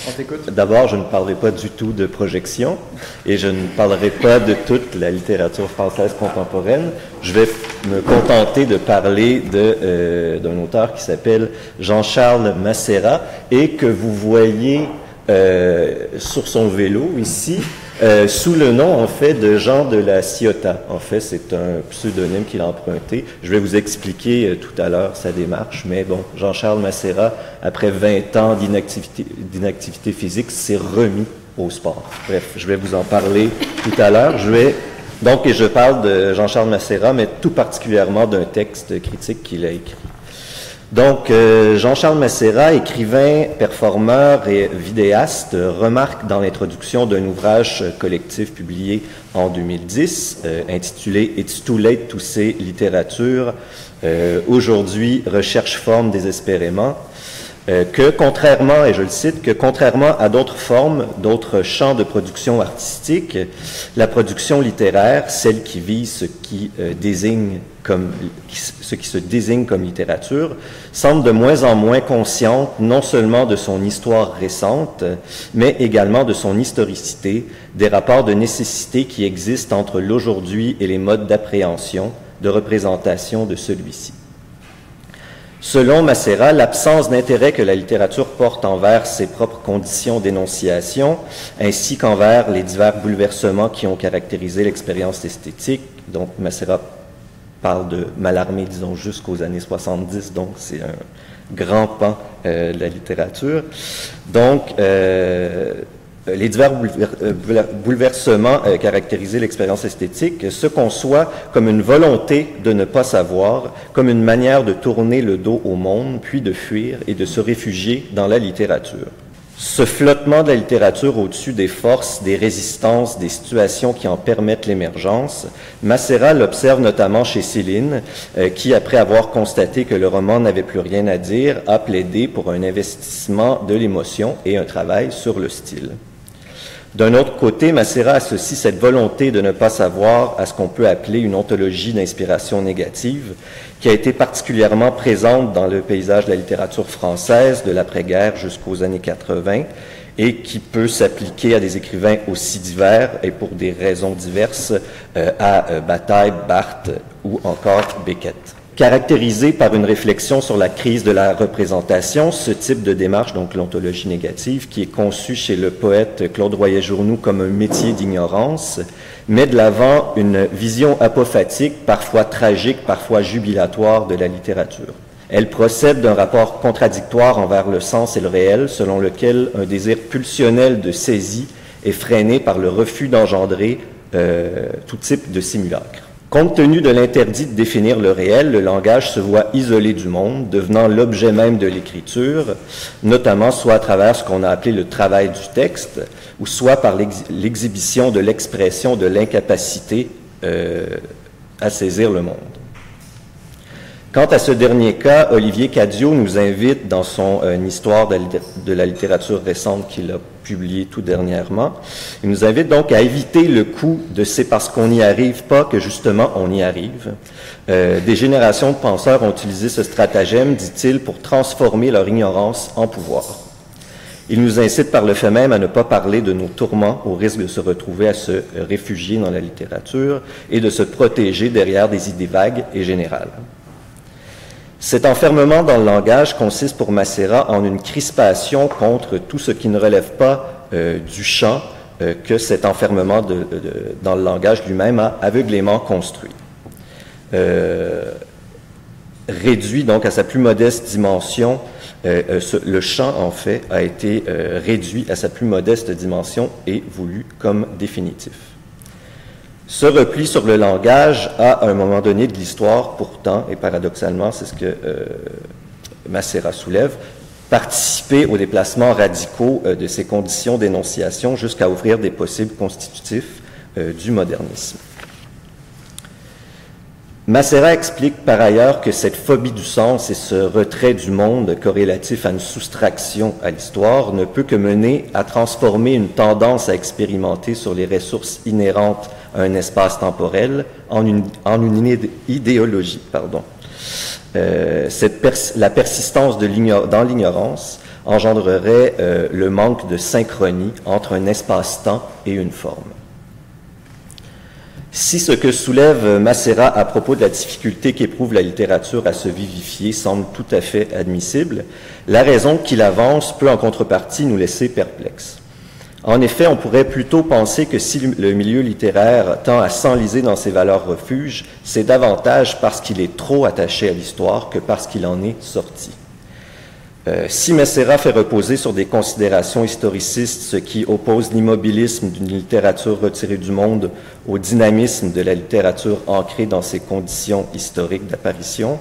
On t'écoute. D'abord, je ne parlerai pas du tout de projection et je ne parlerai pas de toute la littérature française contemporaine. Je vais me contenter de parler d'un auteur qui s'appelle Jean-Charles Macérat et que vous voyez sur son vélo ici, sous le nom, en fait, de Jean de la Ciotat. En fait, c'est un pseudonyme qu'il a emprunté. Je vais vous expliquer tout à l'heure sa démarche, mais bon, Jean-Charles Macérat, après 20 ans d'inactivité physique, s'est remis au sport. Bref, je vais vous en parler tout à l'heure. Et je parle de Jean-Charles Macérat, mais tout particulièrement d'un texte critique qu'il a écrit. Donc, Jean-Charles Macérat, écrivain, performeur et vidéaste, remarque dans l'introduction d'un ouvrage collectif publié en 2010, intitulé « It's too late to say littérature », aujourd'hui recherche forme désespérément, que contrairement, et je le cite, que contrairement à d'autres formes, d'autres champs de production artistique, la production littéraire, celle qui vise ce qui se désigne comme littérature, semble de moins en moins consciente non seulement de son histoire récente, mais également de son historicité, des rapports de nécessité qui existent entre l'aujourd'hui et les modes d'appréhension, de représentation de celui-ci. Selon Macérat, l'absence d'intérêt que la littérature porte envers ses propres conditions d'énonciation, ainsi qu'envers les divers bouleversements qui ont caractérisé l'expérience esthétique, donc Macérat parle de Mallarmé, disons, jusqu'aux années 70, donc c'est un grand pan de la littérature. Donc, les divers bouleversements caractérisés l'expérience esthétique se conçoit comme une volonté de ne pas savoir, comme une manière de tourner le dos au monde, puis de fuir et de se réfugier dans la littérature. Ce flottement de la littérature au-dessus des forces, des résistances, des situations qui en permettent l'émergence, Macérat l'observe notamment chez Céline, qui, après avoir constaté que le roman n'avait plus rien à dire, a plaidé pour un investissement de l'émotion et un travail sur le style. D'un autre côté, Macérat associe cette volonté de ne pas savoir à ce qu'on peut appeler une ontologie d'inspiration négative, qui a été particulièrement présente dans le paysage de la littérature française de l'après-guerre jusqu'aux années 80, et qui peut s'appliquer à des écrivains aussi divers et pour des raisons diverses à Bataille, Barthes ou encore Beckett. Caractérisé par une réflexion sur la crise de la représentation, ce type de démarche, donc l'ontologie négative, qui est conçue chez le poète Claude Royer-Journoux comme un métier d'ignorance, met de l'avant une vision apophatique, parfois tragique, parfois jubilatoire de la littérature. Elle procède d'un rapport contradictoire envers le sens et le réel, selon lequel un désir pulsionnel de saisie est freiné par le refus d'engendrer tout type de simulacre. Compte tenu de l'interdit de définir le réel, le langage se voit isolé du monde, devenant l'objet même de l'écriture, notamment soit à travers ce qu'on a appelé le travail du texte, ou soit par l'exhibition de l'expression de l'incapacité à saisir le monde. Quant à ce dernier cas, Olivier Cadieux nous invite dans son Histoire de la littérature récente qu'il a publié tout dernièrement, il nous invite donc à éviter le coup de « c'est parce qu'on n'y arrive pas que justement on y arrive ». Des générations de penseurs ont utilisé ce stratagème, dit-il, pour transformer leur ignorance en pouvoir. Il nous incite par le fait même à ne pas parler de nos tourments au risque de se retrouver à se réfugier dans la littérature et de se protéger derrière des idées vagues et générales. Cet enfermement dans le langage consiste pour Macérat en une crispation contre tout ce qui ne relève pas du champ que cet enfermement dans le langage lui-même a aveuglément construit. Réduit donc à sa plus modeste dimension, le champ en fait a été réduit à sa plus modeste dimension et voulu comme définitif. Ce repli sur le langage a, à un moment donné de l'histoire, pourtant, et paradoxalement, c'est ce que Macérat soulève, participé aux déplacements radicaux de ces conditions d'énonciation jusqu'à ouvrir des possibles constitutifs du modernisme. Macérat explique par ailleurs que cette phobie du sens et ce retrait du monde corrélatif à une soustraction à l'histoire ne peut que mener à transformer une tendance à expérimenter sur les ressources inhérentes à un espace temporel en une idéologie. La persistance dans l'ignorance engendrerait le manque de synchronie entre un espace-temps et une forme. Si ce que soulève Macera à propos de la difficulté qu'éprouve la littérature à se vivifier semble tout à fait admissible, la raison qu'il avance peut en contrepartie nous laisser perplexes. En effet, on pourrait plutôt penser que si le milieu littéraire tend à s'enliser dans ses valeurs refuges, c'est davantage parce qu'il est trop attaché à l'histoire que parce qu'il en est sorti. Si Macera fait reposer sur des considérations historicistes ce qui oppose l'immobilisme d'une littérature retirée du monde au dynamisme de la littérature ancrée dans ses conditions historiques d'apparition,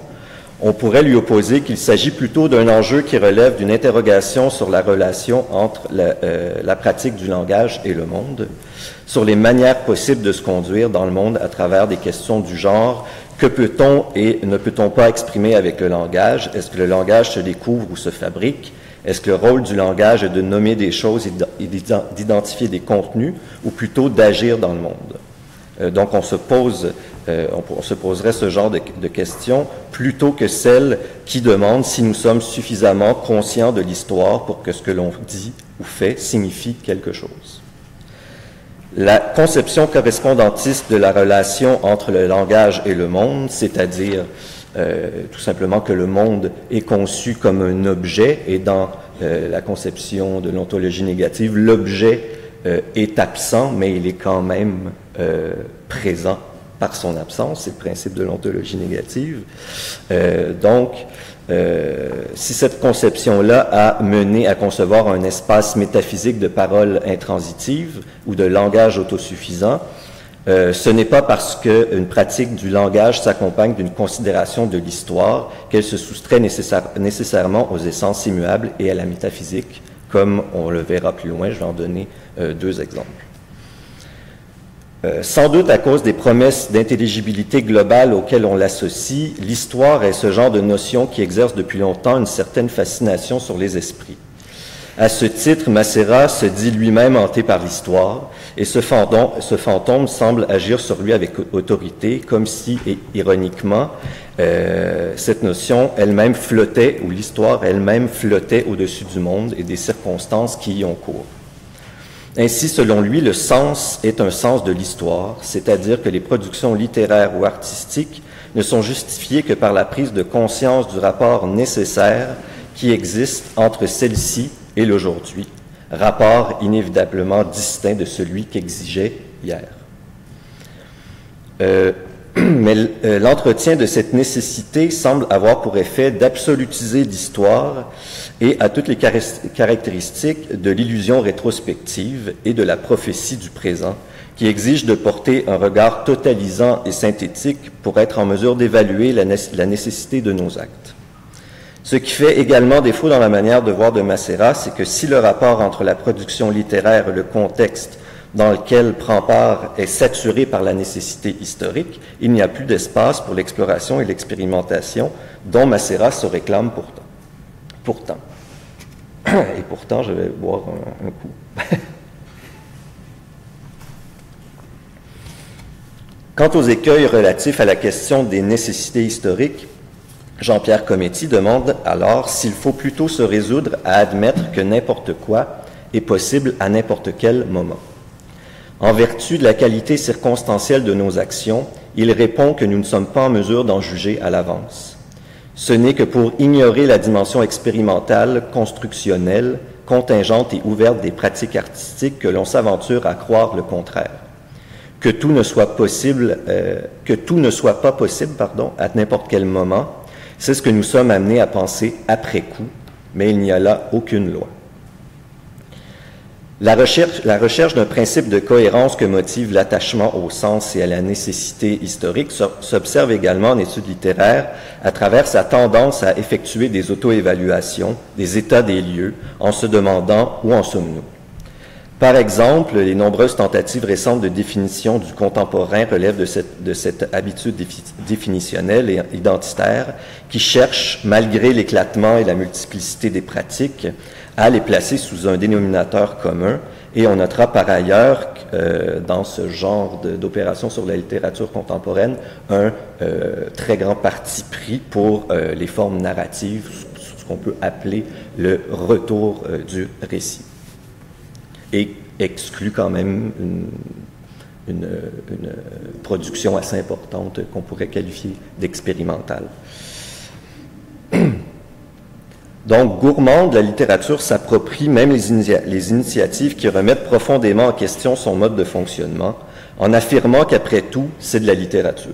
on pourrait lui opposer qu'il s'agit plutôt d'un enjeu qui relève d'une interrogation sur la relation entre la pratique du langage et le monde, sur les manières possibles de se conduire dans le monde à travers des questions du genre. Que peut-on et ne peut-on pas exprimer avec le langage? Est-ce que le langage se découvre ou se fabrique? Est-ce que le rôle du langage est de nommer des choses et d'identifier des contenus, ou plutôt d'agir dans le monde? Donc on se poserait ce genre de questions plutôt que celles qui demandent si nous sommes suffisamment conscients de l'histoire pour que ce que l'on dit ou fait signifie quelque chose. La conception correspondantiste de la relation entre le langage et le monde, c'est-à-dire tout simplement que le monde est conçu comme un objet, et dans la conception de l'ontologie négative, l'objet est absent, mais il est quand même présent par son absence, c'est le principe de l'ontologie négative. Si cette conception-là a mené à concevoir un espace métaphysique de paroles intransitives ou de langage autosuffisant, ce n'est pas parce qu'une pratique du langage s'accompagne d'une considération de l'histoire qu'elle se soustrait nécessairement aux essences immuables et à la métaphysique, comme on le verra plus loin. Je vais en donner deux exemples. Sans doute à cause des promesses d'intelligibilité globale auxquelles on l'associe, l'histoire est ce genre de notion qui exerce depuis longtemps une certaine fascination sur les esprits. À ce titre, Macera se dit lui-même hanté par l'histoire, et ce fantôme semble agir sur lui avec autorité, comme si, et ironiquement, cette notion elle-même flottait, ou l'histoire elle-même flottait au-dessus du monde et des circonstances qui y ont cours. Ainsi, selon lui, le sens est un sens de l'histoire, c'est-à-dire que les productions littéraires ou artistiques ne sont justifiées que par la prise de conscience du rapport nécessaire qui existe entre celle-ci et l'aujourd'hui, rapport inévitablement distinct de celui qu'exigeait hier. Mais l'entretien de cette nécessité semble avoir pour effet d'absolutiser l'histoire et à toutes les caractéristiques de l'illusion rétrospective et de la prophétie du présent, qui exige de porter un regard totalisant et synthétique pour être en mesure d'évaluer la nécessité de nos actes. Ce qui fait également défaut dans la manière de voir de Macera, c'est que si le rapport entre la production littéraire et le contexte dans lequel prend part est saturé par la nécessité historique, il n'y a plus d'espace pour l'exploration et l'expérimentation dont Macera se réclame pourtant. Et pourtant, je vais boire un coup. Quant aux écueils relatifs à la question des nécessités historiques, Jean-Pierre Cometti demande alors s'il faut plutôt se résoudre à admettre que n'importe quoi est possible à n'importe quel moment. En vertu de la qualité circonstancielle de nos actions, il répond que nous ne sommes pas en mesure d'en juger à l'avance. Ce n'est que pour ignorer la dimension expérimentale, constructionnelle, contingente et ouverte des pratiques artistiques que l'on s'aventure à croire le contraire. Que tout ne soit pas possible, à n'importe quel moment, c'est ce que nous sommes amenés à penser après coup, mais il n'y a là aucune loi. La recherche d'un principe de cohérence que motive l'attachement au sens et à la nécessité historique s'observe également en études littéraires à travers sa tendance à effectuer des auto-évaluations, des états des lieux, en se demandant où en sommes-nous. Par exemple, les nombreuses tentatives récentes de définition du contemporain relèvent de cette habitude définitionnelle et identitaire qui cherche, malgré l'éclatement et la multiplicité des pratiques, à les placer sous un dénominateur commun. Et on notera par ailleurs dans ce genre d'opération sur la littérature contemporaine un très grand parti pris pour les formes narratives, ce qu'on peut appeler le retour du récit. Et exclut quand même une production assez importante qu'on pourrait qualifier d'expérimentale. Donc, gourmande, la littérature s'approprie même les initiatives qui remettent profondément en question son mode de fonctionnement, en affirmant qu'après tout, c'est de la littérature.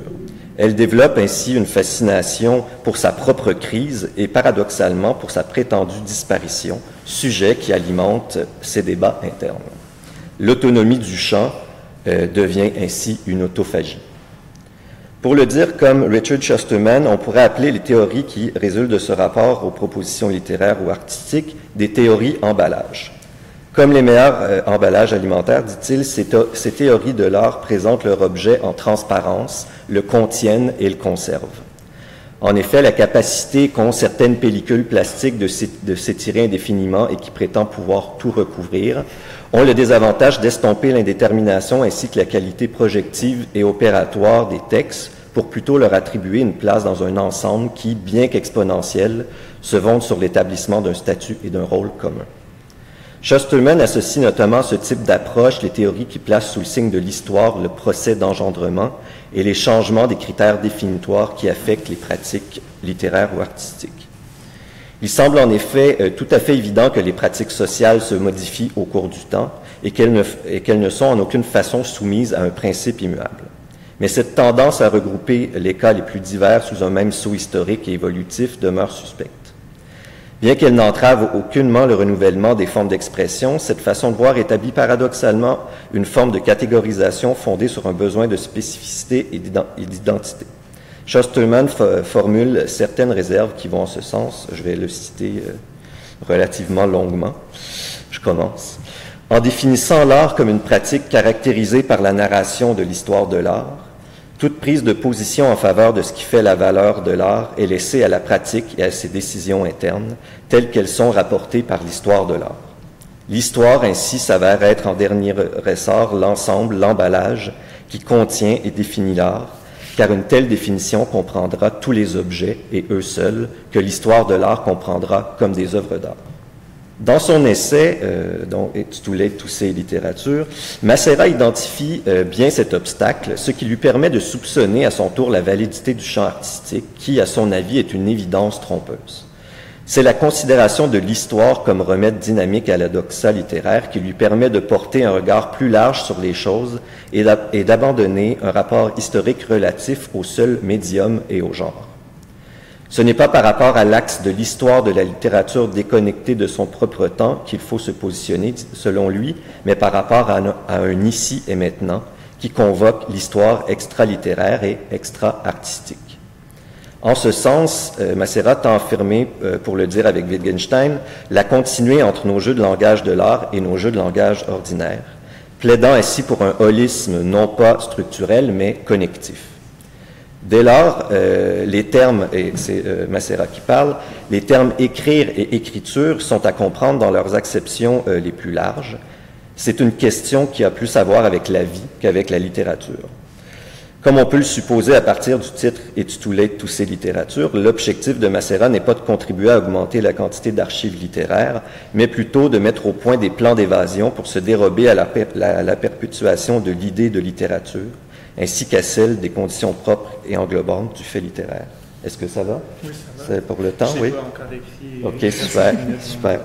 Elle développe ainsi une fascination pour sa propre crise et paradoxalement pour sa prétendue disparition, sujet qui alimente ses débats internes. L'autonomie du champ devient ainsi une autophagie. Pour le dire comme Richard Shusterman, on pourrait appeler les théories qui résultent de ce rapport aux propositions littéraires ou artistiques des théories emballage. Comme les meilleurs emballages alimentaires, dit-il, ces théories de l'art présentent leur objet en transparence, le contiennent et le conservent. En effet, la capacité qu'ont certaines pellicules plastiques de s'étirer indéfiniment et qui prétend pouvoir tout recouvrir ont le désavantage d'estomper l'indétermination ainsi que la qualité projective et opératoire des textes pour plutôt leur attribuer une place dans un ensemble qui, bien qu'exponentiel, se fonde sur l'établissement d'un statut et d'un rôle commun. Shusterman associe notamment à ce type d'approche les théories qui placent sous le signe de l'histoire le procès d'engendrement et les changements des critères définitoires qui affectent les pratiques littéraires ou artistiques. Il semble en effet tout à fait évident que les pratiques sociales se modifient au cours du temps et qu'elles ne sont en aucune façon soumises à un principe immuable. Mais cette tendance à regrouper les cas les plus divers sous un même sceau historique et évolutif demeure suspecte. Bien qu'elle n'entrave aucunement le renouvellement des formes d'expression, cette façon de voir établit paradoxalement une forme de catégorisation fondée sur un besoin de spécificité et d'identité. Shusterman formule certaines réserves qui vont en ce sens. Je vais le citer relativement longuement. Je commence. En définissant l'art comme une pratique caractérisée par la narration de l'histoire de l'art, toute prise de position en faveur de ce qui fait la valeur de l'art est laissée à la pratique et à ses décisions internes, telles qu'elles sont rapportées par l'histoire de l'art. L'histoire ainsi s'avère être en dernier ressort l'ensemble, l'emballage qui contient et définit l'art, car une telle définition comprendra tous les objets, et eux seuls, que l'histoire de l'art comprendra comme des œuvres d'art. Dans son essai, dont It's Too Late to Say Littérature, Macera identifie bien cet obstacle, ce qui lui permet de soupçonner à son tour la validité du champ artistique, qui, à son avis, est une évidence trompeuse. C'est la considération de l'histoire comme remède dynamique à la doxa littéraire qui lui permet de porter un regard plus large sur les choses et d'abandonner un rapport historique relatif au seul médium et au genre. Ce n'est pas par rapport à l'axe de l'histoire de la littérature déconnectée de son propre temps qu'il faut se positionner, selon lui, mais par rapport à un ici et maintenant qui convoque l'histoire extra-littéraire et extra-artistique. En ce sens, Macera tend à affirmer, pour le dire avec Wittgenstein, la continuité entre nos jeux de langage de l'art et nos jeux de langage ordinaires, plaidant ainsi pour un holisme non pas structurel, mais connectif. Dès lors, les termes, et c'est Macera qui parle, les termes écrire et écriture sont à comprendre dans leurs acceptions les plus larges. C'est une question qui a plus à voir avec la vie qu'avec la littérature. Comme on peut le supposer à partir du titre « It's Too Late to Say Littérature », l'objectif de Macera n'est pas de contribuer à augmenter la quantité d'archives littéraires, mais plutôt de mettre au point des plans d'évasion pour se dérober à la perpétuation de l'idée de littérature, ainsi qu'à celle des conditions propres et englobantes du fait littéraire. Est-ce que ça va? Oui, ça va. C'est pour le temps, Je oui? pas encore écrit. OK, super, super.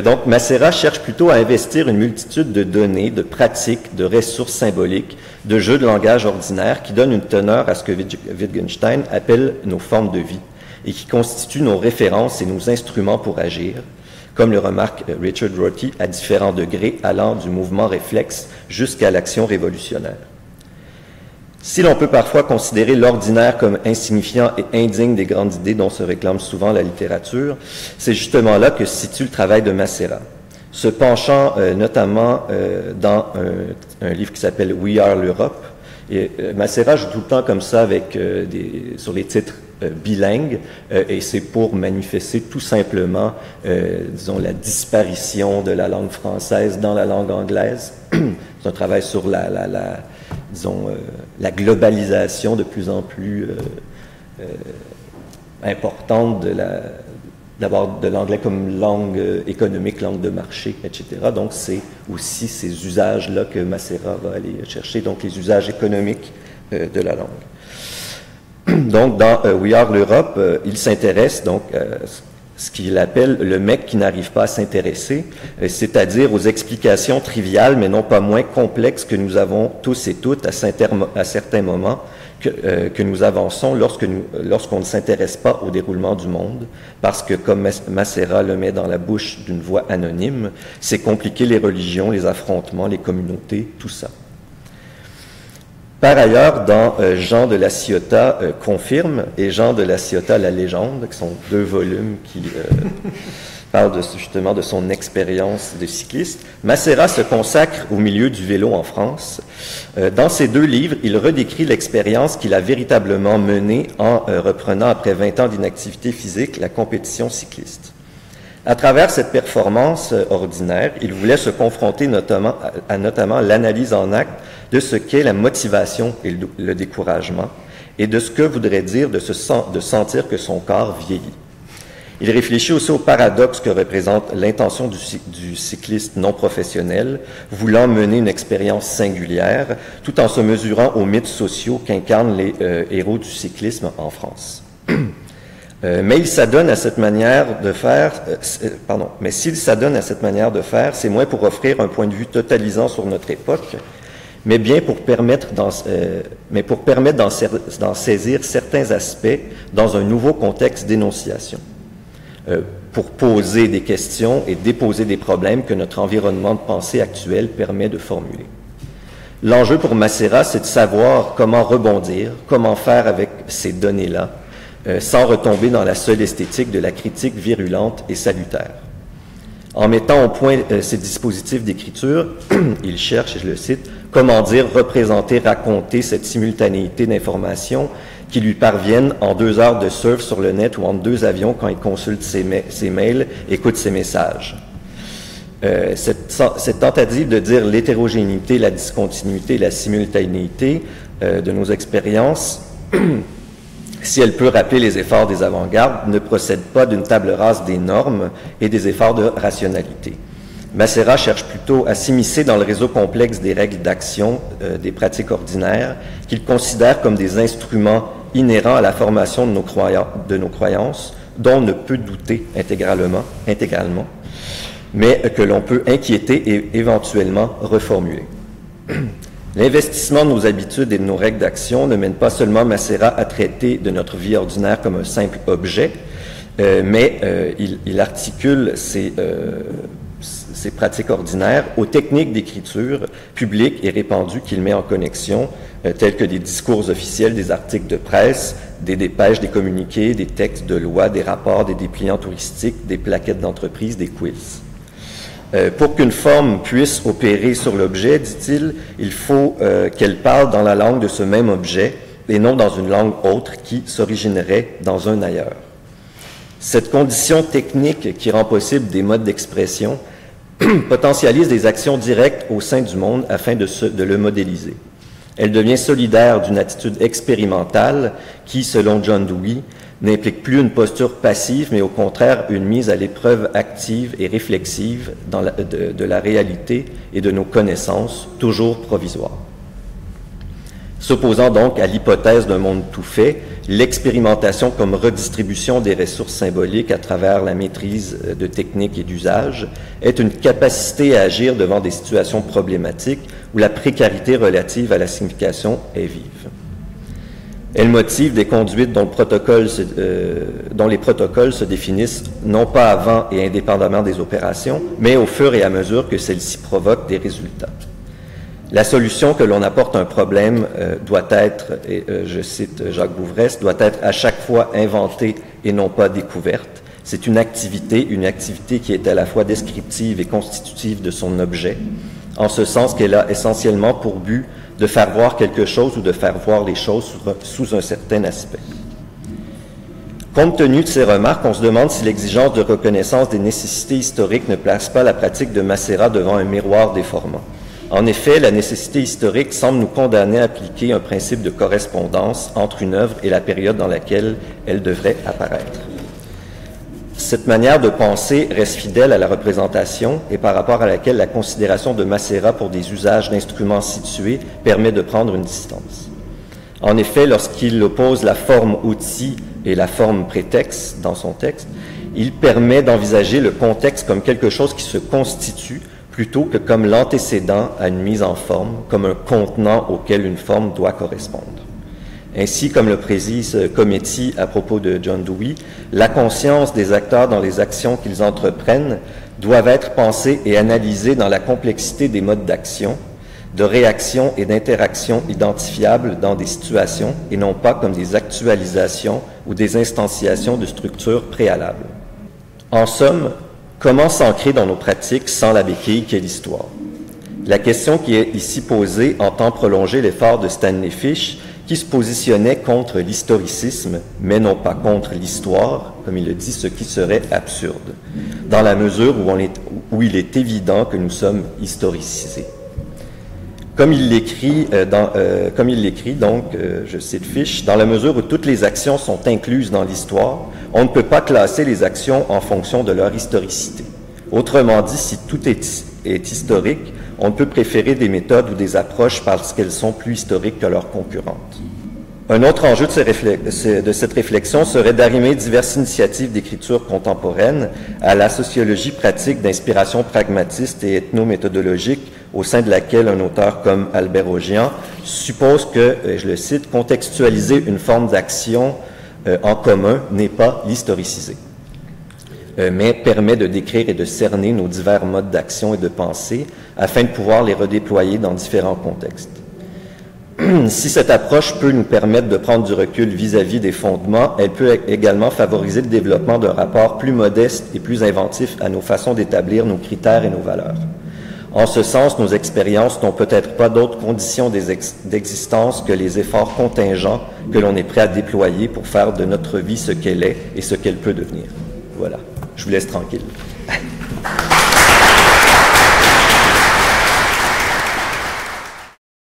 Donc, Macera cherche plutôt à investir une multitude de données, de pratiques, de ressources symboliques, de jeux de langage ordinaires qui donnent une teneur à ce que Wittgenstein appelle nos formes de vie et qui constituent nos références et nos instruments pour agir, comme le remarque Richard Rorty, à différents degrés, allant du mouvement réflexe jusqu'à l'action révolutionnaire. Si l'on peut parfois considérer l'ordinaire comme insignifiant et indigne des grandes idées dont se réclame souvent la littérature, c'est justement là que se situe le travail de Macera. Se penchant notamment dans un livre qui s'appelle « We Are l'Europe », et Macera joue tout le temps comme ça avec sur les titres bilingues, et c'est pour manifester tout simplement, disons, la disparition de la langue française dans la langue anglaise. C'est un travail sur disons, la globalisation de plus en plus importante d'abord de l'anglais comme langue économique, langue de marché, etc. Donc, c'est aussi ces usages-là que Macera va aller chercher, donc les usages économiques de la langue. Donc, dans We Are l'Europe, il s'intéresse donc ce qu'il appelle le mec qui n'arrive pas à s'intéresser, c'est-à-dire aux explications triviales, mais non pas moins complexes que nous avons tous et toutes à certains moments que nous avançons lorsqu'on ne s'intéresse pas au déroulement du monde, parce que, comme Macera le met dans la bouche d'une voix anonyme, c'est compliquer les religions, les affrontements, les communautés, tout ça. Par ailleurs, dans Jean de la Ciotat confirme et Jean de la Ciotat la légende, qui sont 2 volumes qui parlent justement de son expérience de cycliste, Macera se consacre au milieu du vélo en France. Dans ces 2 livres, il redécrit l'expérience qu'il a véritablement menée en reprenant, après 20 ans d'inactivité physique, la compétition cycliste. À travers cette performance ordinaire, il voulait se confronter notamment à l'analyse en acte de ce qu'est la motivation et le découragement, et de ce que voudrait dire de sentir que son corps vieillit. Il réfléchit aussi au paradoxe que représente l'intention du cycliste non professionnel, voulant mener une expérience singulière, tout en se mesurant aux mythes sociaux qu'incarnent les héros du cyclisme en France. Mais il s'adonne à cette manière de faire, mais s'il s'adonne à cette manière de faire, c'est moins pour offrir un point de vue totalisant sur notre époque, mais bien pour permettre d'en saisir certains aspects dans un nouveau contexte d'énonciation, pour poser des questions et déposer des problèmes que notre environnement de pensée actuel permet de formuler. L'enjeu pour Macera, c'est de savoir comment rebondir, comment faire avec ces données-là, sans retomber dans la seule esthétique de la critique virulente et salutaire. En mettant au point ces dispositifs d'écriture, il cherche, et je le cite, « comment dire, représenter, raconter cette simultanéité d'informations qui lui parviennent en 2 heures de surf sur le net ou entre 2 avions quand il consulte ses mails, écoute ses messages. » Cette tentative de dire l'hétérogénéité, la discontinuité, la simultanéité de nos expériences, si elle peut rappeler les efforts des avant-gardes, ne procède pas d'une table rase des normes et des efforts de rationalité. Macera cherche plutôt à s'immiscer dans le réseau complexe des règles d'action, des pratiques ordinaires, qu'il considère comme des instruments inhérents à la formation de nos croyances, dont on ne peut douter intégralement, mais que l'on peut inquiéter et éventuellement reformuler. L'investissement de nos habitudes et de nos règles d'action ne mène pas seulement Macera à traiter de notre vie ordinaire comme un simple objet, mais il articule ces pratiques ordinaires aux techniques d'écriture publiques et répandues qu'il met en connexion, telles que des discours officiels, des articles de presse, des dépêches, des communiqués, des textes de loi, des rapports, des dépliants touristiques, des plaquettes d'entreprise, des quiz. Pour qu'une forme puisse opérer sur l'objet, dit-il, il faut qu'elle parle dans la langue de ce même objet et non dans une langue autre qui s'originerait dans un ailleurs. Cette condition technique qui rend possible des modes d'expression potentialise des actions directes au sein du monde afin de le modéliser. Elle devient solidaire d'une attitude expérimentale qui, selon John Dewey, n'implique plus une posture passive, mais au contraire une mise à l'épreuve active et réflexive de la réalité et de nos connaissances, toujours provisoires. S'opposant donc à l'hypothèse d'un monde tout fait, l'expérimentation comme redistribution des ressources symboliques à travers la maîtrise de techniques et d'usages est une capacité à agir devant des situations problématiques où la précarité relative à la signification est vive. Elle motive des conduites dont les protocoles se définissent non pas avant et indépendamment des opérations, mais au fur et à mesure que celles-ci provoquent des résultats. La solution que l'on apporte à un problème doit être, et je cite Jacques Bouvresse, doit être à chaque fois inventée et non pas découverte. C'est une activité qui est à la fois descriptive et constitutive de son objet, en ce sens qu'elle a essentiellement pour but de faire voir quelque chose ou de faire voir les choses sous un certain aspect. Compte tenu de ces remarques, on se demande si l'exigence de reconnaissance des nécessités historiques ne place pas la pratique de Macera devant un miroir déformant. En effet, la nécessité historique semble nous condamner à appliquer un principe de correspondance entre une œuvre et la période dans laquelle elle devrait apparaître. Cette manière de penser reste fidèle à la représentation et par rapport à laquelle la considération de Macera pour des usages d'instruments situés permet de prendre une distance. En effet, lorsqu'il oppose la forme outil et la forme prétexte dans son texte, il permet d'envisager le contexte comme quelque chose qui se constitue plutôt que comme l'antécédent à une mise en forme, comme un contenant auquel une forme doit correspondre. Ainsi, comme le précise Cometti à propos de John Dewey, la conscience des acteurs dans les actions qu'ils entreprennent doivent être pensées et analysées dans la complexité des modes d'action, de réaction et d'interaction identifiables dans des situations et non pas comme des actualisations ou des instantiations de structures préalables. En somme, comment s'ancrer dans nos pratiques sans la béquille qu'est l'histoire? La question qui est ici posée entend prolonger l'effort de Stanley Fish, qui se positionnait contre l'historicisme, mais non pas contre l'histoire, comme il le dit, ce qui serait absurde, dans la mesure où il est évident que nous sommes historicisés. Comme il l'écrit, donc, je cite Fish, dans la mesure où toutes les actions sont incluses dans l'histoire, on ne peut pas classer les actions en fonction de leur historicité. Autrement dit, si tout est historique, on peut préférer des méthodes ou des approches parce qu'elles sont plus historiques que leurs concurrentes. Un autre enjeu de cette réflexion serait d'arrimer diverses initiatives d'écriture contemporaine à la sociologie pratique d'inspiration pragmatiste et ethno-méthodologique au sein de laquelle un auteur comme Albert Augian suppose que, je le cite, contextualiser une forme d'action en commun n'est pas l'historiciser, mais permet de décrire et de cerner nos divers modes d'action et de pensée afin de pouvoir les redéployer dans différents contextes. Si cette approche peut nous permettre de prendre du recul vis-à-vis des fondements, elle peut également favoriser le développement d'un rapport plus modeste et plus inventif à nos façons d'établir nos critères et nos valeurs. En ce sens, nos expériences n'ont peut-être pas d'autres conditions d'existence que les efforts contingents que l'on est prêt à déployer pour faire de notre vie ce qu'elle est et ce qu'elle peut devenir. Voilà. Je vous laisse tranquille.